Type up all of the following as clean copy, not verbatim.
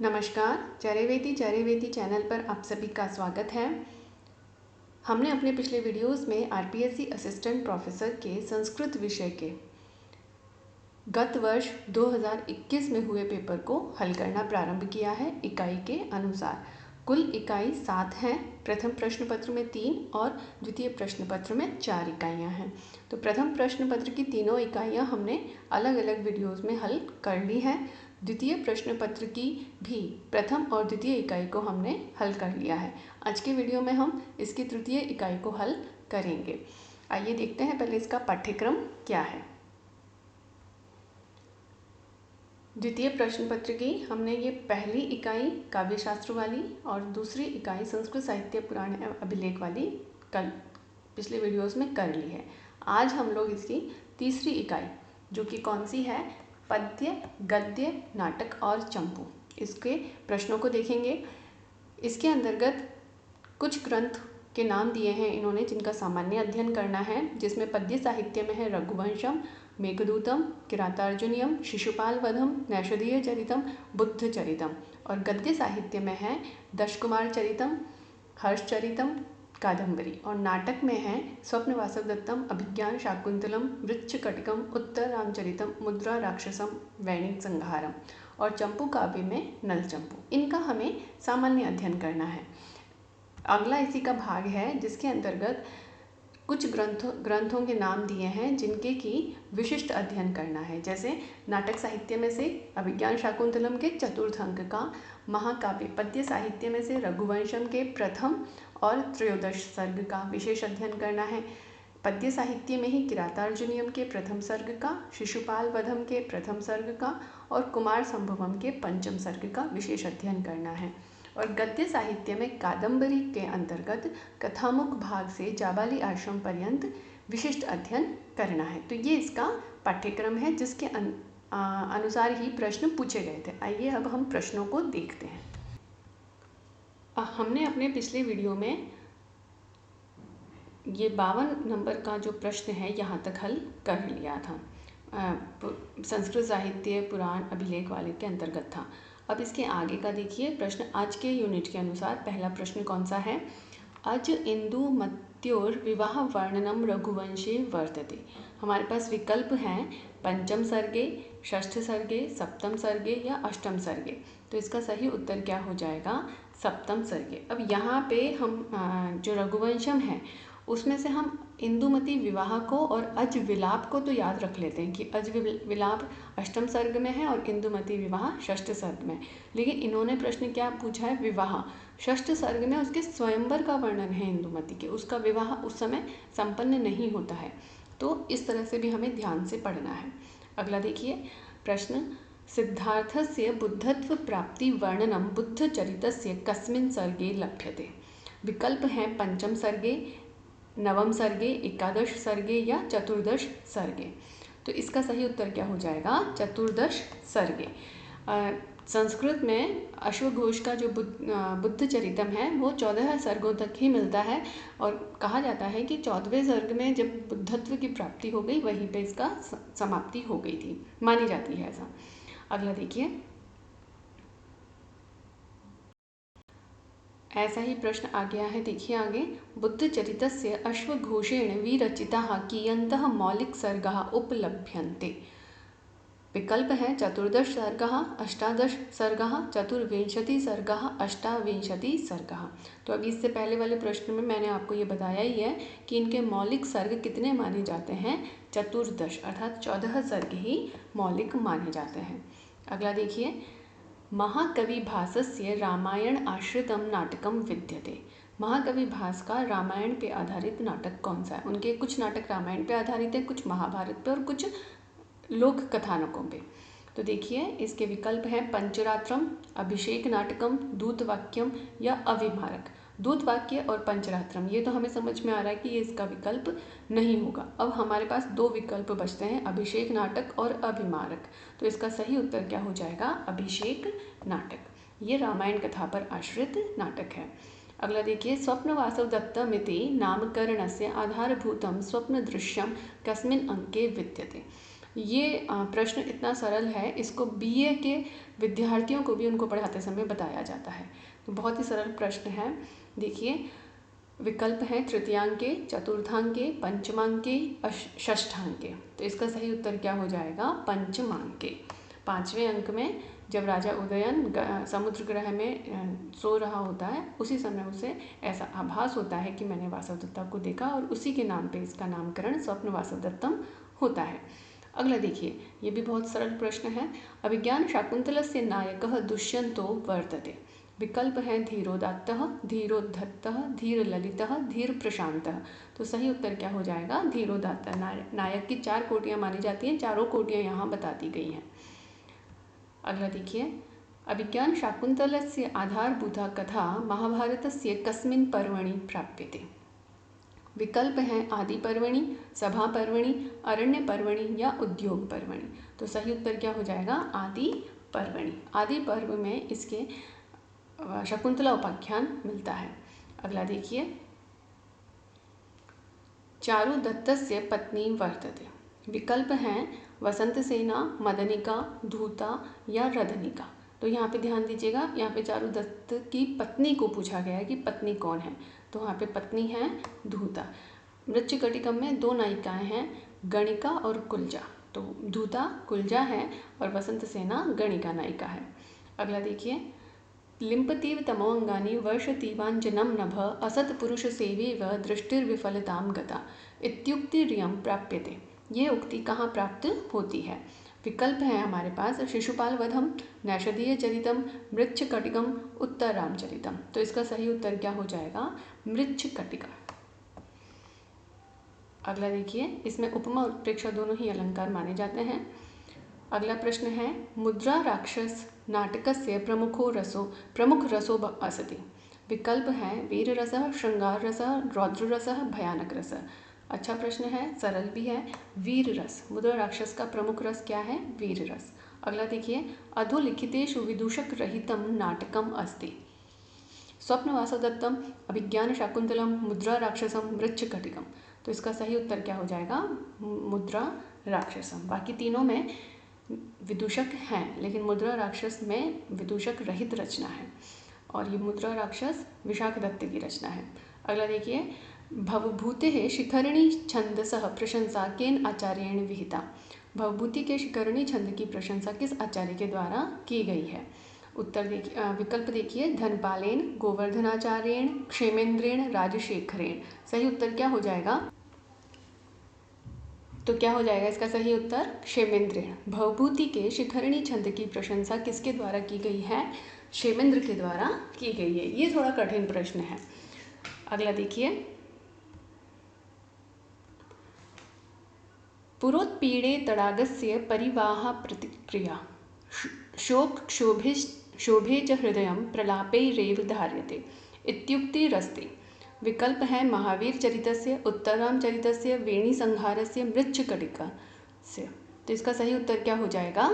नमस्कार, चरैवेति चैनल पर आप सभी का स्वागत है। हमने अपने पिछले वीडियोस में आरपीएससी असिस्टेंट प्रोफेसर के संस्कृत विषय के गत वर्ष 2021 में हुए पेपर को हल करना प्रारंभ किया है। इकाई के अनुसार कुल इकाई 7 हैं। प्रथम प्रश्न पत्र में 3 और द्वितीय प्रश्न पत्र में 4 इकाइयाँ हैं। तो प्रथम प्रश्न पत्र की तीनों इकाइयाँ हमने अलग अलग वीडियोस में हल कर ली हैं। द्वितीय प्रश्न पत्र की भी प्रथम और द्वितीय इकाई को हमने हल कर लिया है। आज के वीडियो में हम इसकी तृतीय इकाई को हल करेंगे। आइए देखते हैं पहले इसका पाठ्यक्रम क्या है। द्वितीय प्रश्न पत्र की हमने ये पहली इकाई काव्यशास्त्र वाली और दूसरी इकाई संस्कृत साहित्य पुराण एवं अभिलेख वाली कल पिछले वीडियोस में कर ली है। आज हम लोग इसकी तीसरी इकाई जो कि कौन सी है, पद्य, गद्य, नाटक और चंपू, इसके प्रश्नों को देखेंगे। इसके अंतर्गत कुछ ग्रंथ के नाम दिए हैं इन्होंने जिनका सामान्य अध्ययन करना है, जिसमें पद्य साहित्य में है रघुवंशम, मेघदूतम, किरातार्जुनीयम, शिशुपाल वधम, नैषधीय चरितम, बुद्ध चरितम, और गद्य साहित्य में है दशकुमार चरितम, हर्षचरितम, कादम्बरी, और नाटक में है स्वप्न वासव दत्तम, अभिज्ञान शाकुंतलम, वृच्छकटिकम, उत्तर रामचरितम, मुद्रा राक्षसम, वैणिक संहारम, और चंपू काव्य में नल चंपू। इनका हमें सामान्य अध्ययन करना है। अगला इसी का भाग है जिसके अंतर्गत कुछ ग्रंथों के नाम दिए हैं जिनके की विशिष्ट अध्ययन करना है। जैसे नाटक साहित्य में से अभिज्ञान शाकुंतलम के चतुर्थ अंक का, महाकाव्य पद्य साहित्य में से रघुवंशम के प्रथम और त्रयोदश सर्ग का विशेष अध्ययन करना है। पद्य साहित्य में ही किरातार्जुनीयम के प्रथम सर्ग का, शिशुपाल वधम के प्रथम सर्ग का और कुमार संभवम के पंचम सर्ग का विशेष अध्ययन करना है। और गद्य साहित्य में कादम्बरी के अंतर्गत कथामुख भाग से जाबाली आश्रम पर्यंत विशिष्ट अध्ययन करना है। तो ये इसका पाठ्यक्रम है जिसके अनुसार ही प्रश्न पूछे गए थे। आइए अब हम प्रश्नों को देखते हैं। हमने अपने पिछले वीडियो में ये 52 नंबर का जो प्रश्न है यहाँ तक हल कर लिया था। संस्कृत साहित्य पुराण अभिलेख वाले के अंतर्गत था। अब इसके आगे का देखिए प्रश्न आज के यूनिट के अनुसार। पहला प्रश्न कौन सा है, अज इंदुमत्योर विवाह वर्णनम रघुवंशे वर्तते। हमारे पास विकल्प हैं पंचम सर्गे, षष्ठ सर्गे, सप्तम सर्गे या अष्टम सर्गे। तो इसका सही उत्तर क्या हो जाएगा, सप्तम सर्गे। अब यहाँ पे हम जो रघुवंशम है उसमें से हम इंदुमती विवाह को और अज विलाप को तो याद रख लेते हैं कि अज विलाप अष्टम सर्ग में है और इंदुमती विवाह षष्ठ सर्ग में। लेकिन इन्होंने प्रश्न क्या पूछा है, विवाह षष्ठ सर्ग में उसके स्वयंवर का वर्णन है इंदुमती के, उसका विवाह उस समय संपन्न नहीं होता है। तो इस तरह से भी हमें ध्यान से पढ़ना है। अगला देखिए प्रश्न, सिद्धार्थस्य बुद्धत्व प्राप्ति वर्णनम बुद्ध चरितस्य कस्मिन् सर्गे लभ्यते। विकल्प हैं पंचम सर्गे, नवम सर्गे, एकादश सर्गे या चतुर्दश सर्गे। तो इसका सही उत्तर क्या हो जाएगा, चतुर्दश सर्गे। संस्कृत में अश्वघोष का जो बुद्ध चरितम है वो 14 सर्गों तक ही मिलता है और कहा जाता है कि 14वें सर्ग में जब बुद्धत्व की प्राप्ति हो गई वहीं पे इसका समाप्ति हो गई थी, मानी जाती है ऐसा। अगला देखिए, ऐसा ही प्रश्न आ गया है, देखिए आगे, बुद्ध चरितस्य अश्वघोषेण विरचिताः कियन्तः मौलिक सर्गाः उपलभ्यन्ते। विकल्प है चतुर्दश सर्गाः, अष्टादश सर्गाः, चतुर्विंशति सर्गाः, अष्टाविंशति सर्गाः। तो अभी इससे पहले वाले प्रश्न में मैंने आपको ये बताया ही है कि इनके मौलिक सर्ग कितने माने जाते हैं, चतुर्दश, अर्थात 14 सर्ग ही मौलिक माने जाते हैं। अगला देखिए, महाकवि भासस्य रामायण आश्रितम नाटकम विद्यते। महाकवि भास का रामायण पे आधारित नाटक कौन सा है। उनके कुछ नाटक रामायण पे आधारित है, कुछ महाभारत पे और कुछ लोक कथानकों पे। तो देखिए इसके विकल्प हैं पंचरात्रम, अभिषेक नाटकम, दूतवाक्यम या अविमारक। दूतवाक्य और पंचरात्रम ये तो हमें समझ में आ रहा है कि ये इसका विकल्प नहीं होगा। अब हमारे पास 2 विकल्प बचते हैं, अभिषेक नाटक और अभिमारक। तो इसका सही उत्तर क्या हो जाएगा, अभिषेक नाटक। ये रामायण कथा पर आश्रित नाटक है। अगला देखिए, स्वप्न वासव दत्तमिति नामकरणस्य आधारभूतं स्वप्न दृश्यम कस्मिन् अंके विद्यते। ये प्रश्न इतना सरल है, इसको BA के विद्यार्थियों को भी उनको पढ़ाते समय बताया जाता है। तो बहुत ही सरल प्रश्न है। देखिए, विकल्प हैं तृतीयांके, चतुर्थांके, पंचमांके, षष्ठांके। तो इसका सही उत्तर क्या हो जाएगा? पंचमांके। 5वें अंक में जब राजा उदयन समुद्र ग्रह में सो रहा होता है, उसी समय उसे ऐसा आभास होता है कि मैंने वासवदत्ता को देखा, और उसी के नाम पे इसका नामकरण स्वप्न वासवदत्तम होता है। अगला देखिए, ये भी बहुत सरल प्रश्न है। अभिज्ञान शाकुंतलस्य नायकः दुष्यंतो वर्तते। विकल्प हैं धीरोदात्तः, धीरोद्धतः, धीरललितः, धीर प्रशांतः। तो सही उत्तर क्या हो जाएगा? धीरोदात्तः। नायक की 4 कोटियाँ मानी जाती हैं, चारों कोटियाँ यहाँ बता दी गई हैं। अगला देखिए, अभिज्ञान शाकुंतलस्य आधारभूता कथा महाभारतस्य कस्मिन् पर्वणि प्राप्यते। विकल्प हैं आदि पर्वणि, सभा पर्वणि, अरण्य पर्वणि या उद्योग पर्वणि। तो सही उत्तर क्या हो जाएगा? आदि पर्वणि। आदि पर्व में इसके शकुंतला उपाख्यान मिलता है। अगला देखिए, चारुदत्तस्य पत्नी वर्तते। विकल्प हैं वसंतसेना, मदनिका, धूता या रदनिका। तो यहाँ पे ध्यान दीजिएगा, यहाँ पे चारुदत्त की पत्नी को पूछा गया है कि पत्नी कौन है। तो वहाँ पे पत्नी है धूता। मृच्छकटिकम में 2 नायिकाएं हैं, गणिका और कुलजा। तो धूता कुलजा है और वसंतसेना गणिका नायिका है। अगला देखिए, लिम्पतीव तमोअंगानि वर्षतीवाञ्जनं नभ असत् पुरुष सेवेव दृष्टिर्विफलतां गता इत्युक्तिरियं प्राप्यते। ये उक्ति कहाँ प्राप्त होती है? विकल्प है हमारे पास शिशुपाल वधम, नैषधीय चरितम, मृच्छकटिकम, उत्तररामचरितम। तो इसका सही उत्तर क्या हो जाएगा? मृच्छकटिका। अगला देखिए, इसमें उपमा और उत्प्रेक्षा दोनों ही अलंकार माने जाते हैं। अगला प्रश्न है, मुद्रा राक्षस नाटकस्य प्रमुख रसो असति। विकल्प है वीर रसः, श्रृंगार रसः, रौद्र रसः, भयानक रसः। अच्छा प्रश्न है, सरल भी है। वीर रस, मुद्रा राक्षस का प्रमुख रस क्या है? वीर रस। अगला देखिए, अधोलिखितेषु विदूषक रहितम नाटकम अस्ति। स्वप्न वासवदत्तम, अभिज्ञान शाकुंतलम, मुद्रा राक्षसम, मृच्छकटिकम। तो इसका सही उत्तर क्या हो जाएगा? मुद्रा राक्षसम। बाकी तीनों में विदूषक हैं, लेकिन मुद्रा राक्षस में विदूषक रहित रचना है, और ये मुद्रा राक्षस विशाख दत्त की रचना है। अगला देखिए, भवभूतेः शिखरिणी छंदसः प्रशंसा केन आचार्येण विहिता। भवभूति के शिखरिणी छंद की प्रशंसा किस आचार्य के द्वारा की गई है? उत्तर देखिए, विकल्प देखिए, धनपालेन, गोवर्धनाचार्येण, क्षेमेंद्रेण, राजशेखरेण। सही उत्तर क्या हो जाएगा? तो क्या हो जाएगा इसका सही उत्तर? क्षेमेंद्रेण। भवभूति के शिखरिणी छंद की प्रशंसा किसके द्वारा की गई है? क्षेमेंद्र के द्वारा की गई है। ये थोड़ा कठिन प्रश्न है। अगला देखिए, पुरोत्पीड़े तडागस्य परिवाह प्रतिक्रिया शोक क्षोभे च हृदयं प्रलापैरेव धार्यते इत्युक्तिरस्ति। विकल्प है महावीर चरितस्य, उत्तरराम चरितस्य, वेणी संहारस्य, मृच्छकटिकस्य। तो इसका सही उत्तर क्या हो जाएगा?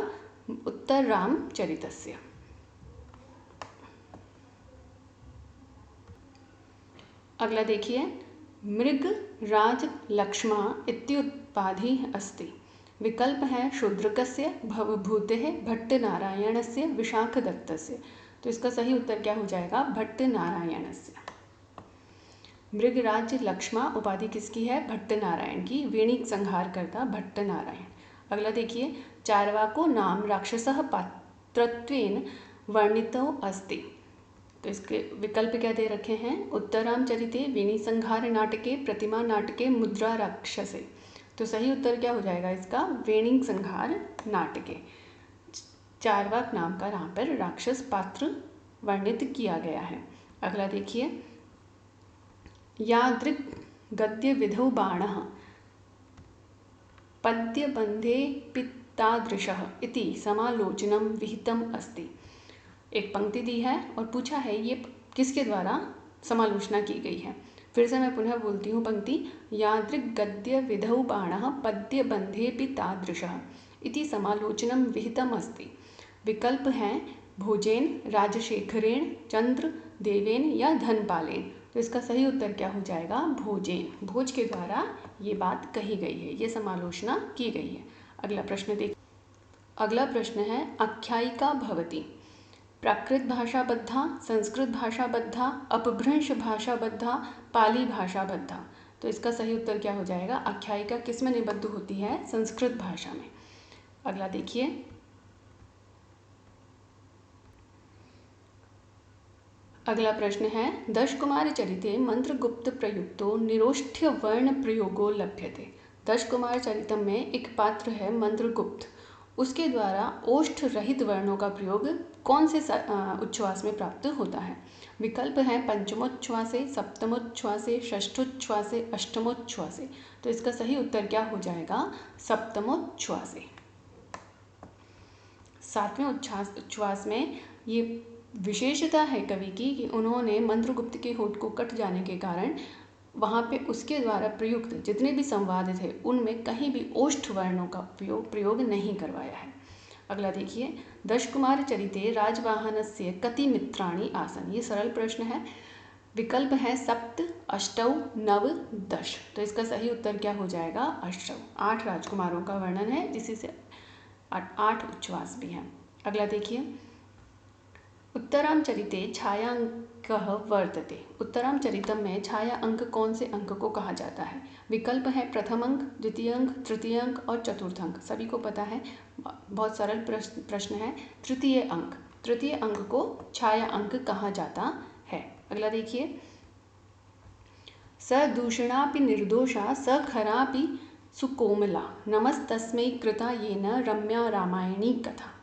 उत्तरराम चरितस्य। अगला देखिए, मृग राज लक्ष्मा इत्युत्पाधि अस्ति। विकल्प है शूद्रकस्य, भवभूतेः, भट्टनारायणस्य, विशाखदत्तस्य। तो इसका सही उत्तर क्या हो जाएगा? भट्टनारायणस्य। मृगराज लक्ष्मा उपाधि किसकी है? भट्टनारायण की। वेणी संहारकर्ता भट्टनारायण। अगला देखिए, चार्वाको नाम राक्षसः पात्रत्वेन वर्णितो अस्ति। तो इसके विकल्प क्या दे रखे हैं? उत्तरामचरिते, वेणी संहार नाटके, प्रतिमा नाटके, मुद्रा राक्षसे। तो सही उत्तर क्या हो जाएगा इसका? वेणी संहार नाटके। चार्वाक नाम का यहाँ पर राक्षस पात्र वर्णित किया गया है। अगला देखिए, यादृक् गद्य विधौ बाणः पद्यबंधे पितादृशः इति समालोचनम विहितम अस्ति। एक पंक्ति दी है और पूछा है ये किसके द्वारा समालोचना की गई है। फिर से मैं पुनः बोलती हूँ पंक्ति, यादृक् गद्य विधौ बाणः पद्यबंधे पितादृशः इति समालोचनम विहितम अस्ति। विकल्प हैं भोजेन, राजशेखरेण, चंद्र देवेन या धनपालेन। तो इसका सही उत्तर क्या हो जाएगा? भोजेन। भोज के द्वारा ये बात कही गई है, ये समालोचना की गई है। अगला प्रश्न है आख्यायिका भवति प्राकृत भाषाबद्धा, संस्कृत भाषाबद्धा, अपभ्रंश भाषाबद्धा, पाली भाषाबद्धा। तो इसका सही उत्तर क्या हो जाएगा? आख्यायिका किस में निबद्ध होती है? संस्कृत भाषा में। अगला देखिए, अगला प्रश्न है दशकुमार चरिते मंत्रगुप्त प्रयुक्तो निरोष्ठ्य वर्ण प्रयोगो लभ्यते। दशकुमार चरितम में एक पात्र है मंत्रगुप्त, उसके द्वारा ओष्ठ रहित वर्णों का प्रयोग कौन से उच्छ्वास में प्राप्त होता है? विकल्प है पंचमोच्छ्वासे, सप्तमोच्छ्वासे, षष्ठोच्छ्वासे, अष्टमोच्छ्वासे। तो इसका सही उत्तर क्या हो जाएगा? सप्तमोच्छ्वासे। सातवें उच्छ्वास में ये विशेषता है कवि की कि उन्होंने मंत्रगुप्त के होठ को कट जाने के कारण वहाँ पे उसके द्वारा प्रयुक्त जितने भी संवाद थे उनमें कहीं भी ओष्ठ वर्णों का प्रयोग नहीं करवाया है। अगला देखिए, दशकुमार चरिते राजवाहनस्य कति मित्राणि आसन। ये सरल प्रश्न है। विकल्प है सप्त, अष्टौ, नव, दश। तो इसका सही उत्तर क्या हो जाएगा? अष्टौ। 8 राजकुमारों का वर्णन है, जिसी से 8 उच्छ्वास भी हैं। अगला देखिए, उत्तराम चरिते छायांकः वर्तते। उत्तराम चरितम में छाया अंक कौन से अंक को कहा जाता है? विकल्प है प्रथम अंक, द्वितीय अंक, तृतीय अंक और चतुर्थ अंक। सभी को पता है, बहुत सरल प्रश्न है। तृतीय अंक, तृतीय अंक को छाया अंक कहा जाता है। अगला देखिए, स दूषणापि निर्दोषा स खरापि सुकोमला नमस्तस्मै कृता येन रम्या रामायणी कथा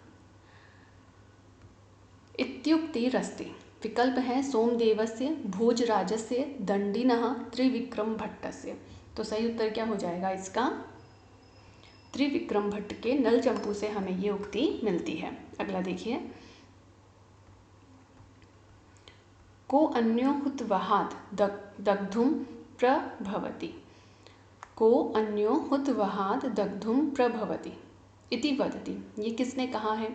इत्युक्तिरस्ति। विकल्प है सोमदेवस्य, भोजराजस्य, दंडिनः, त्रिविक्रम भट्टस्य। तो सही उत्तर क्या हो जाएगा इसका? त्रिविक्रम भट्ट के नल चंपू से हमें ये उक्ति मिलती है। अगला देखिए, को अन्यो हुतवहात् दग्धुम प्रभवति। को अन्यो हुतवहात् दग्धुम प्रभवति इति वदति। ये किसने कहा है?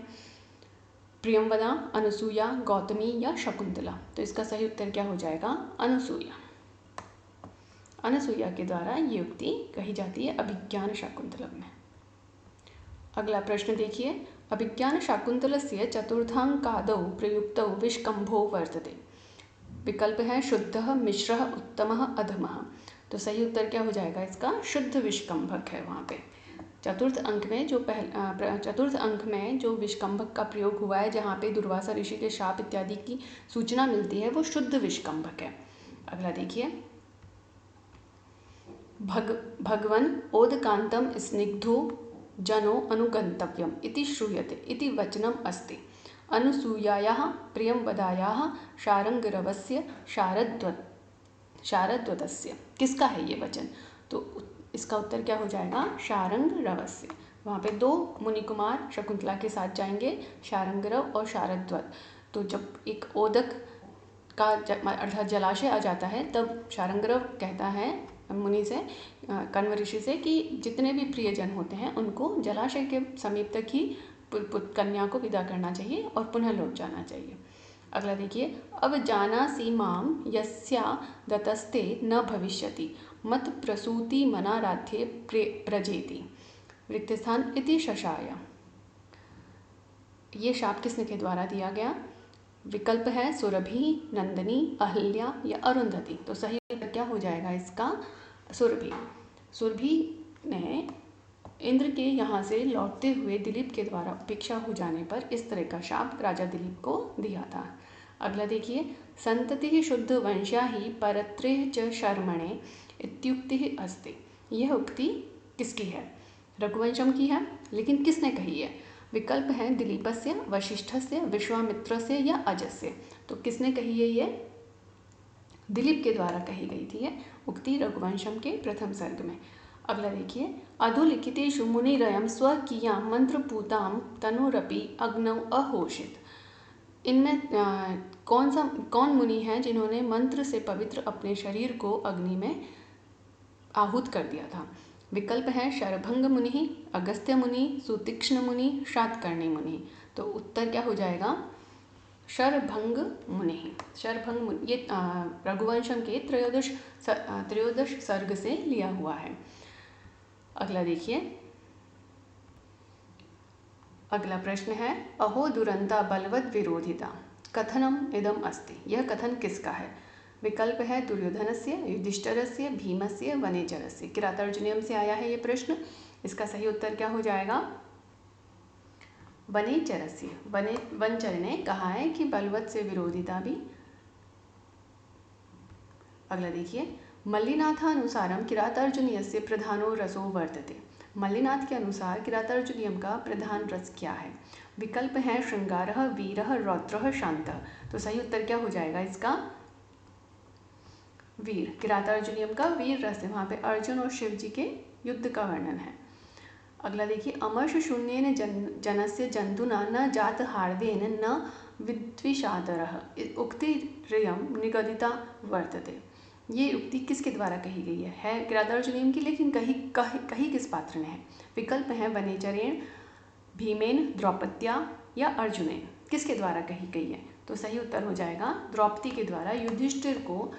प्रियंवदा, अनुसूया, गौतमी या शकुंतला। तो इसका सही उत्तर क्या हो जाएगा? अनुसूया। अनुसूया के द्वारा ये उक्ति कही जाती है अभिज्ञान शाकुंतलम में। अगला प्रश्न देखिए, अभिज्ञान शाकुंतलस्य चतुर्थांकादौ प्रयुक्तौ विष्कंभो वर्तते। विकल्प है शुद्धः, मिश्रः, उत्तमः, अधमः। तो सही उत्तर क्या हो जाएगा इसका? शुद्ध विष्कंभक है वहाँ पे। चतुर्थ अंक में जो विष्कंभक का प्रयोग हुआ है, जहाँ पे दुर्वासा ऋषि के शाप इत्यादि की सूचना मिलती है, वो शुद्ध विष्कंभक है। अगला देखिए, भगवन् ओदकांतम स्निग्धो जनो अनुगंतव्यम इति श्रूयते इति वचनम अस्ति। अनुसूयायाः प्रियंवदायाः शारंगरवस्य शारद्वतस्य। किसका है ये वचन? तो इसका उत्तर क्या हो जाएगा? शारंगरवस्य। वहाँ पे 2 मुनि कुमार शकुंतला के साथ जाएंगे, शारंगरव और शारद्वत। तो जब एक ओदक का अर्थात जलाशय आ जाता है, तब शारंगरव कहता है मुनि से, कण्व ऋषि से, कि जितने भी प्रियजन होते हैं उनको जलाशय के समीप तक ही कन्या को विदा करना चाहिए और पुनः लौट जाना चाहिए। अगला देखिए, अब जानासि माम यस्या दतस्ते न भविष्यति मत प्रसूति मनाराध्ये प्रजेति रिक्त स्थान इति शशाय। ये शाप किसने के द्वारा दिया गया? विकल्प है सुरभि, नंदिनी, अहल्या या अरुंधति। तो सही उत्तर क्या हो जाएगा इसका? सुरभि। सुरभि ने इंद्र के यहाँ से लौटते हुए दिलीप के द्वारा उपेक्षा हो जाने पर इस तरह का शाप राजा दिलीप को दिया था। अगला देखिए, संतति शुद्ध वंशा ही परत्रे च शर्मणे इत्युक्ति अस्ति। यह उक्ति किसकी है? रघुवंशम की है, लेकिन किसने कही है? विकल्प है दिलीपस्य, वशिष्ठस्य, विश्वामित्रस्य या अजस्य। तो किसने कही है ये? दिलीप के द्वारा कही गई थी ये उक्ति रघुवंशम के प्रथम सर्ग में। अगला देखिए, अधोलिखितेषु मुनिरयं स्वकीयां मंत्रपूतां तनुरपि अग्नौ अहोषित। इनमें कौन मुनि है जिन्होंने मंत्र से पवित्र अपने शरीर को अग्नि में आहूत कर दिया था? विकल्प है शरभंग मुनि, अगस्त्य मुनि, सुतीक्ष्ण मुनि, शातकर्णी मुनि। तो उत्तर क्या हो जाएगा? शरभंग मुनि। शरभंग मुनि ये रघुवंशम के त्रयोदश सर्ग से लिया हुआ है। अगला देखिए, अगला प्रश्न है, अहो दुरंता बलवत् विरोधिता कथनम इदम अस्ति। यह कथन किसका है? विकल्प है दुर्योधनस्य, युधिष्ठिरस्य, भीमस्य, वनेचरस्य। किरातार्जुनीयम से आया है ये प्रश्न। इसका सही उत्तर क्या हो जाएगा? वनेचरस्य। वनचर ने कहा है कि बलवत् से विरोधिता भी। अगला देखिए, मल्लिनाथानुसारम किरातार्जुनीयस्य प्रधानो रसो वर्तते। मल्लिनाथ के अनुसार किरातार्जुनीयम का प्रधान रस क्या है? विकल्प है श्रृंगारः, वीरः, रौद्रः, शांतः। तो सही उत्तर क्या हो जाएगा इसका? वीर। किरातार्जुनीयम का वीर रस है, वहाँ पे अर्जुन और शिव जी के युद्ध का वर्णन है। अगला देखिए, अमर्ष शून्येन जनस्य जंतुना न जात हार्देन न विद्विषादरः उक्तिर्यं निगदिता वर्तते। ये उक्ति किसके द्वारा कही गई है किरातार्जुनीयम की, लेकिन कही किस पात्र ने है? विकल्प है वनेचरेण, भीमेन, द्रौपद्या या अर्जुनेन। किसके द्वारा कही गई है? तो सही उत्तर हो जाएगा द्रौपदी के द्वारा युधिष्ठिर को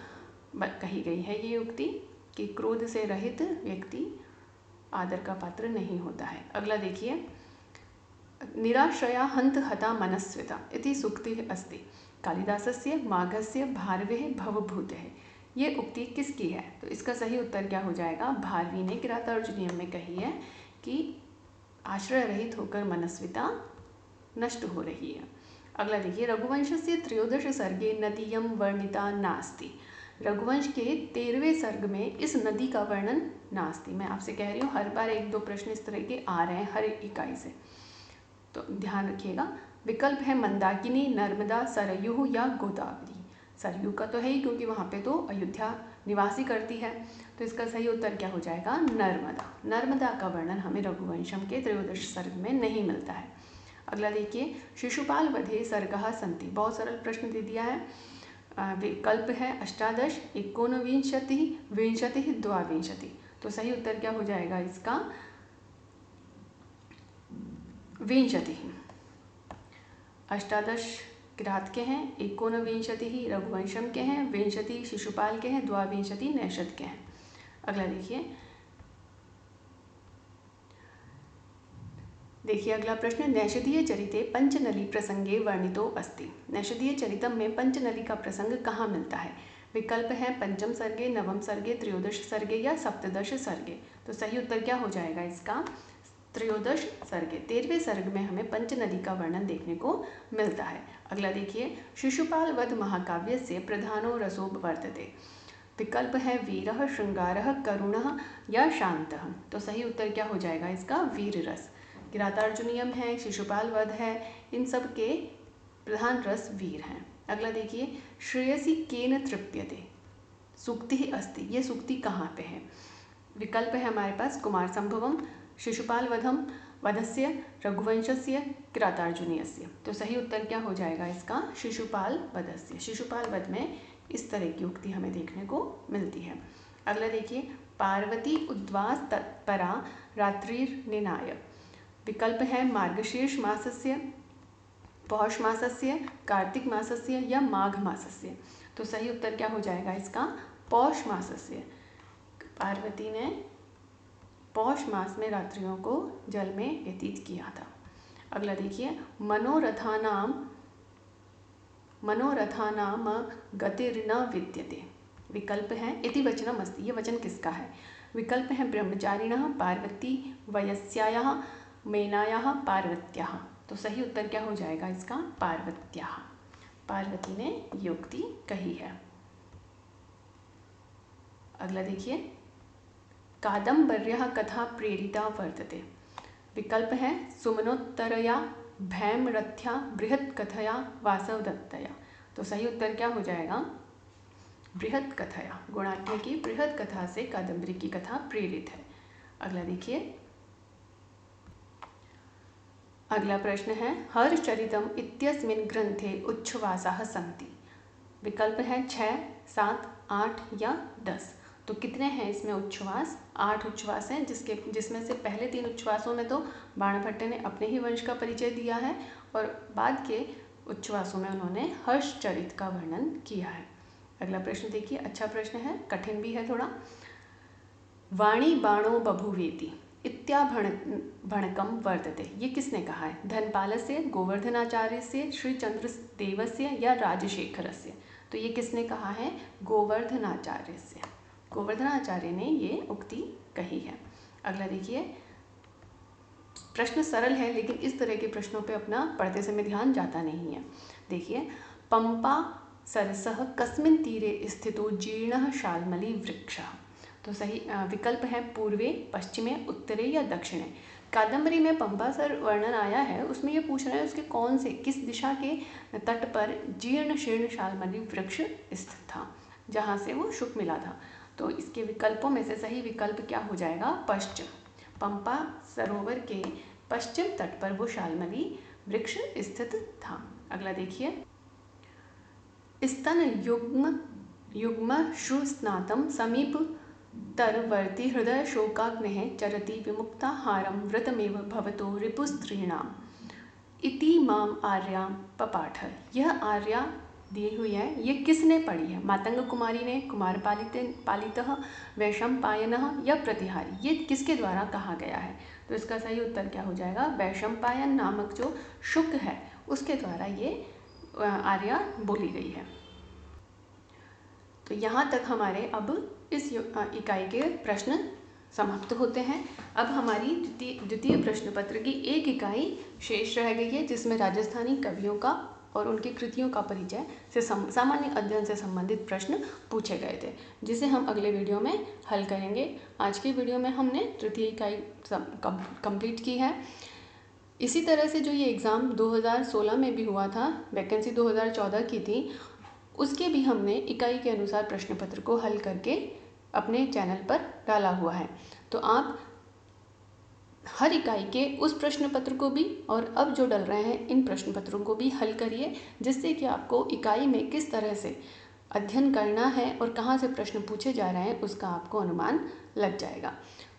कही गई है ये उक्ति कि क्रोध से रहित व्यक्ति आदर का पात्र नहीं होता है। अगला देखिए, निराश्रया हंत हता मनस्विता इति सूक्ति अस्ति कालिदासस्य, माघस्य, भारवेः, भवभूतेः। ये उक्ति किसकी है? तो इसका सही उत्तर क्या हो जाएगा? भारवी ने किरातार्जुनीयम में कही है कि आश्रय रहित होकर मनस्विता नष्ट हो रही है। अगला देखिए, रघुवंशस्य 13 सर्गे नदीयं वर्णिता नास्ति। रघुवंश के 13वें सर्ग में इस नदी का वर्णन नास्ति। मैं आपसे कह रही हूँ हर बार 1-2 प्रश्न इस तरह के आ रहे हैं हर इकाई से, तो ध्यान रखिएगा। विकल्प है मंदाकिनी, नर्मदा, सरयू या गोदावरी। सरयू का तो है ही क्योंकि वहाँ पे तो अयोध्या निवासी करती है, तो इसका सही उत्तर क्या हो जाएगा? नर्मदा। नर्मदा का वर्णन हमें रघुवंशम के 13 सर्ग में नहीं मिलता है। अगला देखिए, शिशुपाल वधे सर्गः सन्ति। बहुत सरल प्रश्न दे दिया है। विकल्प है 18, 19, 20, 22। तो सही उत्तर क्या हो जाएगा इसका? 20। 18 किरात के हैं, 19 रघुवंशम के हैं, 20 शिशुपाल के हैं, 22 नैषद के हैं। अगला देखिए अगला प्रश्न, नैषधीय चरिते पंचनली प्रसंगे वर्णितो अस्ति। नैषधीय चरितम में पंचनली का प्रसंग कहाँ मिलता है? विकल्प है पंचम सर्गे, नवम सर्गे, 13 सर्गे या 17 सर्गे। तो सही उत्तर क्या हो जाएगा इसका? 13 सर्गे। 13वें सर्ग में हमें पंचनदी का वर्णन देखने को मिलता है। अगला देखिए, शिशुपाल वध महाकाव्य से प्रधानो रसो वर्तते। विकल्प है वीरः, श्रृंगारः, करुणः या शांतः। तो सही उत्तर क्या हो जाएगा इसका? वीर रस। किरातार्जुनीयम है, शिशुपाल वध है, इन सब के प्रधान रस वीर हैं। अगला देखिए, श्रेयसी केन तृप्यते सूक्ति अस्ति। ये सूक्ति कहाँ पे है? विकल्प है हमारे पास कुमार संभवम, शिशुपाल वधस्य, रघुवंशस्य, किरातार्जुनीयस्य। तो सही उत्तर क्या हो जाएगा इसका? शिशुपाल वधस्य। शिशुपाल वध में इस तरह की उक्ति हमें देखने को मिलती है। अगला देखिए, पार्वती उद्वास तत्परा रात्रिर्निनाय। विकल्प है मार्गशीर्ष मासस्य, पौष मासस्य, कार्तिक मासस्य या माघ मासस्य। तो सही उत्तर क्या हो जाएगा इसका? पौष मासस्य। पार्वती ने पौष मास में रात्रियों को जल में व्यतीत किया था। अगला देखिए, मनोरथानाम गतिर्न विद्यते। विकल्प है इति वचनम अस्ति। ये वचन किसका है? विकल्प है ब्रह्मचारिणः, पार्वती, वयस्यायाः, मेनायाः, पार्वत्याः। तो सही उत्तर क्या हो जाएगा इसका? पार्वत्याः। पार्वती ने ये उक्ति कही है। अगला देखिए, कादम्बर्यः कथा प्रेरिता वर्तते। विकल्प है सुमनोत्तरया, भैमरथ्या, बृहत् कथया, वासवदत्तया। तो सही उत्तर क्या हो जाएगा? बृहत् कथया। गुणाढ्य की बृहत् कथा से कादम्बरी की कथा प्रेरित है। अगला देखिए, अगला प्रश्न है, हर्षचरितम इत्यस्मिन् ग्रंथे उच्छ्वासाः सन्ति। विकल्प है 6, 7, 8 या 10। तो कितने हैं इसमें उच्छ्वास? 8 उच्छ्वास हैं, जिसमें से पहले 3 उच्छ्वासों में तो बाणभट्ट ने अपने ही वंश का परिचय दिया है और बाद के उच्छ्वासों में उन्होंने हर्षचरित का वर्णन किया है। अगला प्रश्न देखिए, अच्छा प्रश्न है, कठिन भी है थोड़ा। वाणी बाणो बभुवेति इत्याभणकं वर्तते। ये किसने कहा है? धनपालस्य, गोवर्धनाचार्यस्य, श्री चंद्रदेवस्य या राजशेखरस्य? तो ये किसने कहा है? गोवर्धनाचार्यस्य। गोवर्धनाचार्य ने ये उक्ति कही है। अगला देखिए, प्रश्न सरल है लेकिन इस तरह के प्रश्नों पे अपना पढ़ते समय ध्यान जाता नहीं है। देखिए, पंपा सरसः कस्मिन् तीरे स्थितो जीर्णः शाल्मली वृक्षः? तो सही विकल्प है पूर्वे, पश्चिमे, उत्तरे या दक्षिणे। कादम्बरी में पंपा सर वर्णन आया है, उसमें ये पूछ रहे हैं उसके कौन से, किस दिशा के तट पर जीर्ण शीर्ण शाल्मली वृक्ष स्थित था, जहाँ से वो शुक मिला था। तो इसके विकल्पों में से सही विकल्प क्या हो जाएगा? पश्चिम। पंपा सरोवर के पश्चिम तट पर वो शाल्मली वृक्ष स्थित था। अगला देखिए, स्तन युग्म श्रुस्नातं समीप तरवर्ती हृदय शोकाग्नेः चरति विमुक्ताहारं व्रतमेव भवतो रिपुस्त्रीणाम् इति माम आर्या पपाठ। यह आर्या दी हुई है, ये किसने पढ़ी है? मातंग कुमारी ने, कुमार पालितः, वैशंपायनः या प्रतिहारी? ये किसके द्वारा कहा गया है? तो इसका सही उत्तर क्या हो जाएगा? वैशंपायन नामक जो शुक है उसके द्वारा ये आर्या बोली गई है। तो यहाँ तक हमारे अब इस इकाई के प्रश्न समाप्त होते हैं। अब हमारी द्वितीय प्रश्न पत्र की एक इकाई शेष रह गई है, जिसमें राजस्थानी कवियों का और उनकी कृतियों का परिचय से सामान्य अध्ययन से संबंधित प्रश्न पूछे गए थे, जिसे हम अगले वीडियो में हल करेंगे। आज की वीडियो में हमने तृतीय इकाई कंप्लीट की है। इसी तरह से जो ये एग्ज़ाम 2016 में भी हुआ था, वैकेंसी 2014 की थी, उसके भी हमने इकाई के अनुसार प्रश्न पत्र को हल करके अपने चैनल पर डाला हुआ है। तो आप हर इकाई के उस प्रश्न पत्र को भी और अब जो डल रहे हैं इन प्रश्न पत्रों को भी हल करिए, जिससे कि आपको इकाई में किस तरह से अध्ययन करना है और कहाँ से प्रश्न पूछे जा रहे हैं उसका आपको अनुमान लग जाएगा।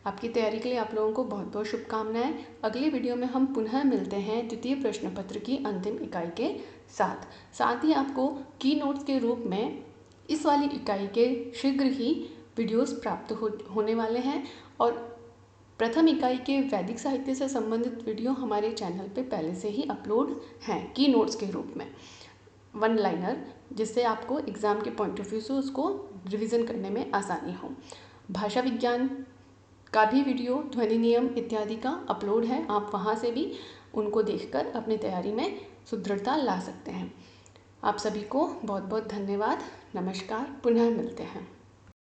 आपकी तैयारी के लिए आप लोगों को बहुत बहुत शुभकामनाएं। अगली वीडियो में हम पुनः मिलते हैं द्वितीय प्रश्न पत्र की अंतिम इकाई के साथ ही आपको की नोट्स के रूप में इस वाली इकाई के शीघ्र ही वीडियोस प्राप्त होने वाले हैं, और प्रथम इकाई के वैदिक साहित्य से संबंधित वीडियो हमारे चैनल पे पहले से ही अपलोड हैं की नोट्स के रूप में, वन लाइनर, जिससे आपको एग्ज़ाम के पॉइंट ऑफ व्यू से उसको रिवीजन करने में आसानी हो। भाषा विज्ञान का भी वीडियो, ध्वनि नियम इत्यादि का अपलोड है, आप वहाँ से भी उनको देखकर अपनी तैयारी में सुदृढ़ता ला सकते हैं। आप सभी को बहुत बहुत धन्यवाद। नमस्कार, पुनः मिलते हैं।